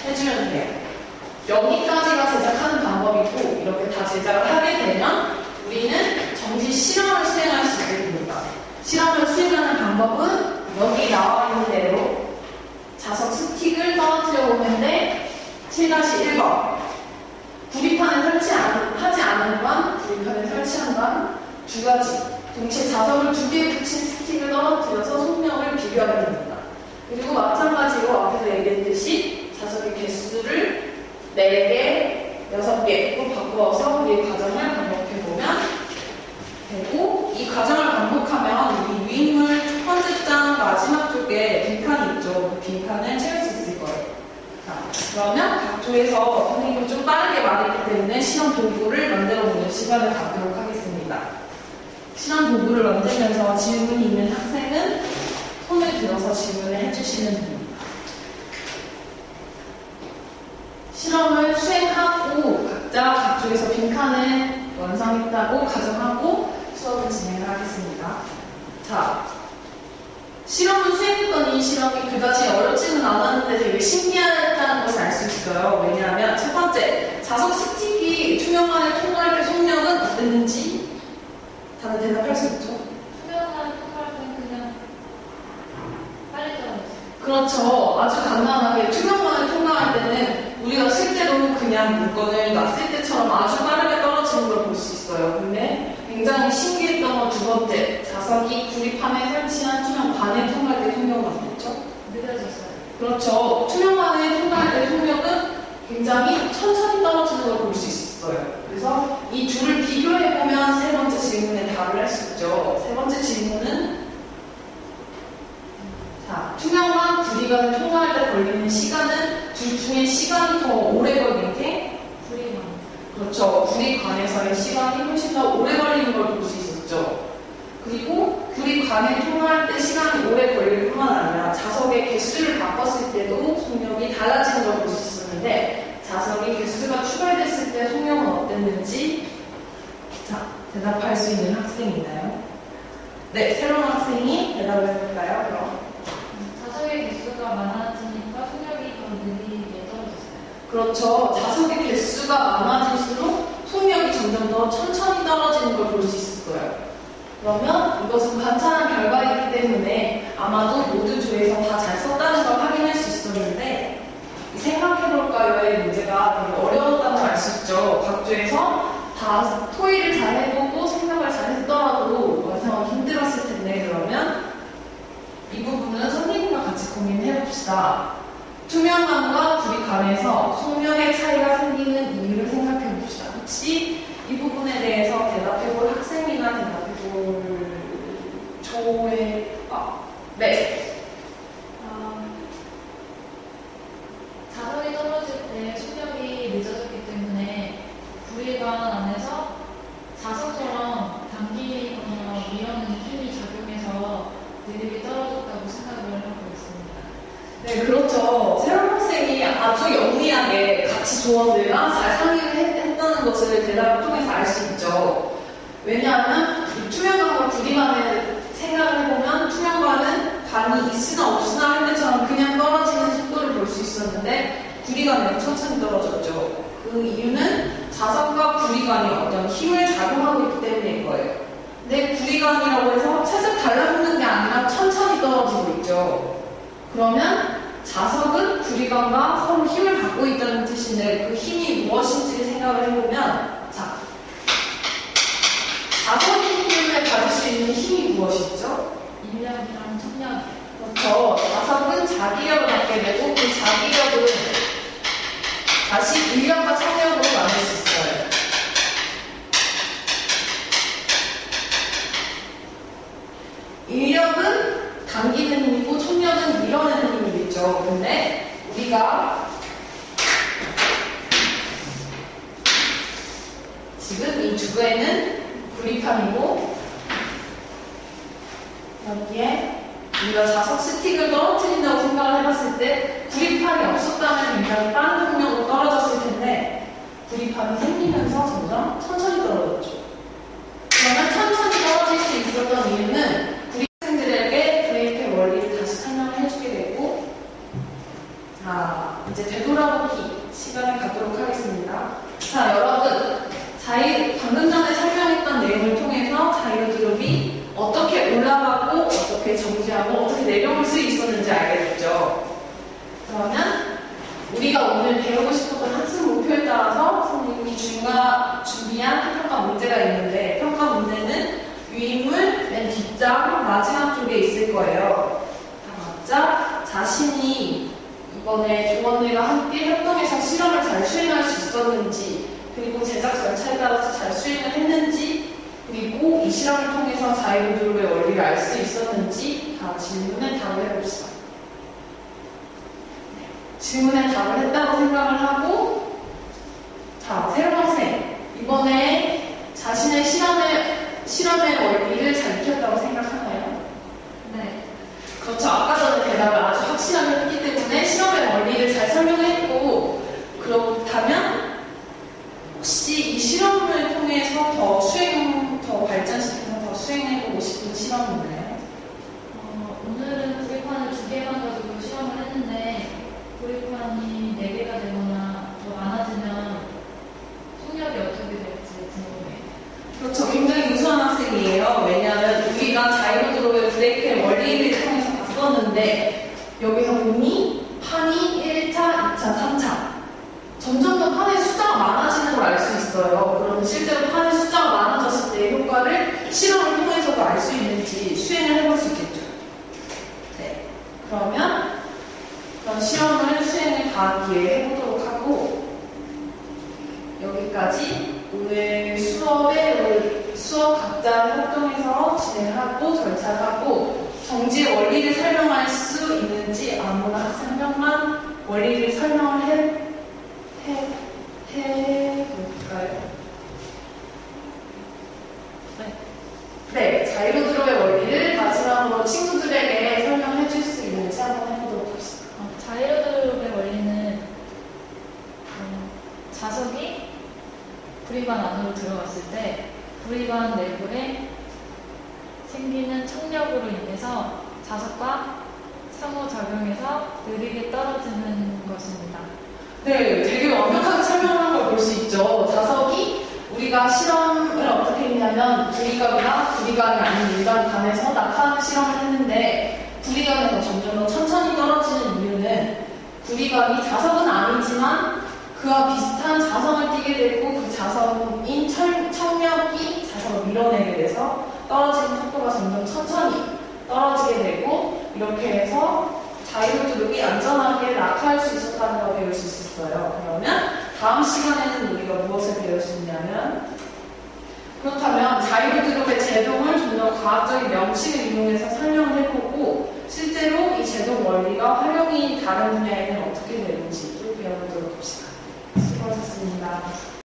해주면 돼요. 여기까지가 제작하는 방법이고 이렇게 다 제작을 하게 되면 우리는 정시 실험을 수행할 수 있게 됩니다. 실험을 수행하는 방법은 여기 나와 있는 대로 자석 스틱을 떨어뜨려 보는데 7-1번 구리판에 하지 않은 건, 구리판에 설치한 건 두 가지. 동시에 자석을 2개 붙인 스틱을 떨어뜨려서 속력을 비교하게 됩니다. 그리고 마찬가지로 앞에서 얘기했듯이 자석의 개수를 4개, 6개로 바꾸어서 우리의 과정을 반복해보면 되고, 이 과정을 반복하면 이 위인물 첫 번째 장 마지막 쪽에 빈칸이 있죠. 그 빈칸을 채울 수 있을 거예요. 자, 그러면 각 조에서 선생님이 좀 빠르게 말했기 때문에 실험 도구를 만들어 보는 시간을 갖도록 하겠습니다. 실험 도구를 만들면서 질문이 있는 학생은 손을 들어서 질문을 해주시면 됩니다. 실험을 수행하고 각자 각 조에서 빈칸을 완성했다고 가정하고 수업을 진행을 하겠습니다. 자, 실험을 수행했던 이 실험이 그다지 어렵지는 않았는데 되게 신기하다는 것을 알 수 있어요. 왜냐하면 첫 번째, 자석 스틱이 투명관을 통과할 때 속력은 어땠는지 다들 대답할 수 있죠? 투명관을 통과할 때는 그냥 빨리 떨어졌어요. 그렇죠. 아주 간단하게 투명관을 통과할 때는 우리가 실제로 그냥 물건을 놨을 때처럼 아주 빠르게 떨어지는 걸 볼 수 있어요. 근데 굉장히 신기했던 건 두 번째, 자석이 구리판에 설치한 투명관을 통과할 때 속력은 어땠죠? 느려졌어요. 그렇죠. 투명관을 통과할 때 속력은 굉장히 천천히 떨어지는 걸 볼 수 있었어요. 그래서 이 둘을 비교해보면 세 번째 질문에 답을 할 수 있죠. 세 번째 질문은 자, 투명관, 구리관을 통과할 때 걸리는 시간은 둘 중에 시간이 더 오래 걸리는 게 구리관. 그렇죠. 구리관에서의 시간이 훨씬 더 오래 걸리는 걸 볼 수 있었죠. 그리고 구리관을 통과할 때 시간이 오래 걸릴 뿐만 아니라 자석의 개수를 바꿨을 때도 속력이 달라지는 걸 볼 수 있었는데 자석의 개수가 추가됐을 때 속력은 어땠는지 자, 대답할 수 있는 학생이 있나요? 네, 새로운 학생이 대답을 해볼까요? 그럼. 자석의 개수가 많아지니까 속력이 더 느리게 떨어졌어요. 그렇죠. 자석의 개수가 많아질수록 속력이 점점 더 천천히 떨어지는 걸 볼 수 있을 거예요. 그러면 이것은 관찰한 결과이기 때문에 아마도 모두 조에서 다 잘 썼다는 걸 확인할 수 있었는데 생각해볼까요의 문제가 되게 어려웠다는 걸 알 수 있죠. 각 조에서 다 토의를 잘 해보고 생각을 잘 했더라도 완성하기 힘들었을 텐데 그러면 이 부분은 선생님과 같이 고민해봅시다. 투명관과 구리관에서 속력의 차이가 생기는 이유를 생각해봅시다. 혹시 이 부분에 대해서 대답해볼 학생이나 대답해볼 조의 네. 자석이 떨어질 때 속력이 늦어졌기 때문에 구리관 안에서 자석처럼 당기거나 밀어넣는 힘이 작용해서 느리게 떨어졌다고 생각을 하고 있습니다. 네, 그렇죠. 새로운 학생이 아주 영리하게 같이 조원들과 잘 상의를 했다는 것을 대답을 통해서 알 수 있죠. 왜냐하면 투명관과 구리관을 생각을 해보면 투명관은 관이 있으나 없으나 할 때처럼 그냥 떨어지는 속도를 볼 수 있었는데 구리관은 천천히 떨어졌죠. 그 이유는 자석과 구리관이 어떤 힘을 작용하고 있기 때문인 거예요. 근데 구리관이라고 해서 살짝 달라붙는 게 아니라 천천히 떨어지고 있죠. 그러면 자석은 구리관과 서로 힘을 받고 있다는 뜻인데 그 힘이 무엇인지를 생각을 해보면 자, 자석이 때문에 받을 수 있는 힘이 무엇이죠? 인력이랑 청력. 그렇죠. 자석은 자기력을 갖게 되고 그 자기력은 다시 인력과 청력으로 나눌 수 있어요. 인력은 당기는 힘이고 청력은 밀어내는 힘이겠죠. 근데 우리가 지금 이 주변에는 구리판이고 여기에 우리가 자석 스틱을 떨어뜨린다고 생각을 해봤을 때 구리판이 없었다면 굉장히 빠른 속력으로 떨어졌을 텐데 구리판이 생기면서 점점 천천히 떨어졌죠. 그러면 천천히 떨어질 수 있었던 이유는 학생들에게 브레이크의 원리를 다시 설명을 해주게 되고 자, 이제 되돌아 풀어보기 시간을 갖도록 하겠습니다. 자, 여러분. 방금 전에 설명했던 내용을 통해서 자이로 드롭이 어떻게 올라가고 어떻게 정지하고 어떻게 내려올 수 있었는지 알게 됐죠. 그러면 우리가 오늘 배우고 싶었던 학습 목표에 따라서 선생님이 준비한 평가 문제가 있는데 평가 문제는 유인물 맨 뒷장 마지막 쪽에 있을 거예요. 각자 자신이 이번에 조원들과 함께 협동해서 실험을 잘 수행할 수 있었는지 그리고 제작 절차에 따라서 잘 수행을 했는지 그리고 이 실험을 통해서 자이로 드롭의 원리를 알 수 있었는지 다 질문에 답을 해봅시다. 질문에 답을 했다고 생각을 하고 자, 새로운 학생 이번에 자신의 실험의 원리를 잘 익혔다고 생각하나요? 네. 그렇죠. 아까 전에 대답을 아주 확실하게 했기 때문에 실험의 원리를 잘 설명했고 그렇다면 혹시 이 실험을 통해서 더 발전시켜서 더 수행해보고 싶은 실험이 있나요? 오늘은 구리판을 2개만 가지고 실험을 했는데 구리판이 4개가 되거나 더 많아지면 속력이 어떻게 될지 궁금해요. 그렇죠. 굉장히 우수한 학생이에요. 왜냐하면 우리가 자이로 드롭의 브레이크의 원리를 통해서 봤었는데 여기서 보니 판이 1차, 2차, 3차 점점 더 판의 숫자가 많아지는 걸 알 수 있어요. 그러면 실제로 판의 숫자가 많아졌을 때의 효과를 실험을 통해서도 알 수 있는지 수행을 해볼 수 있겠죠. 네. 그러면 그런 실험을 수행을 다음 기회에 해보도록 하고 여기까지 오늘 수업 각자 협동해서 진행하고 절차하고 정지의 원리를 설명할 수 있는지 아무나 학생 한 명만 원리를 설명을 해볼까요? 네, 자이로 드롭의 원리를 마지막으로 친구들에게 설명해 줄 수 있는지 한번 해보도록 합시다. 자이로 드롭의 원리는 자석이 구리관 안으로 들어갔을 때 구리관 내부에 생기는 청력으로 인해서 자석과 상호작용해서 느리게 떨어지는 것입니다. 네, 되게 완벽하게 설명한 걸 볼 수 있죠. 자석이 우리가 실험을 어떻게 했냐면 구리관이나 구리관이 아닌 일반관에서 낙하하는 실험을 했는데 구리관에서 점점 더 천천히 떨어지는 이유는 구리관이 자석은 아니지만 그와 비슷한 자성을 띠게 되고 그 자성인 청력이 자석을 밀어내게 돼서 떨어지는 속도가 점점 천천히 떨어지게 되고 이렇게 해서 자이로 드롭이 안전하게 낙하할 수 있었다는 걸 배울 수 있었어요. 그러면 다음 시간에는 우리가 무엇을 배울 수 있냐면 그렇다면 자이로 드롭의 제동을 좀 더 과학적인 명칭을 이용해서 설명을 해보고 실제로 이 제동 원리가 활용이 다른 분야에는 어떻게 되는지를 배워보도록 합시다. 수고하셨습니다.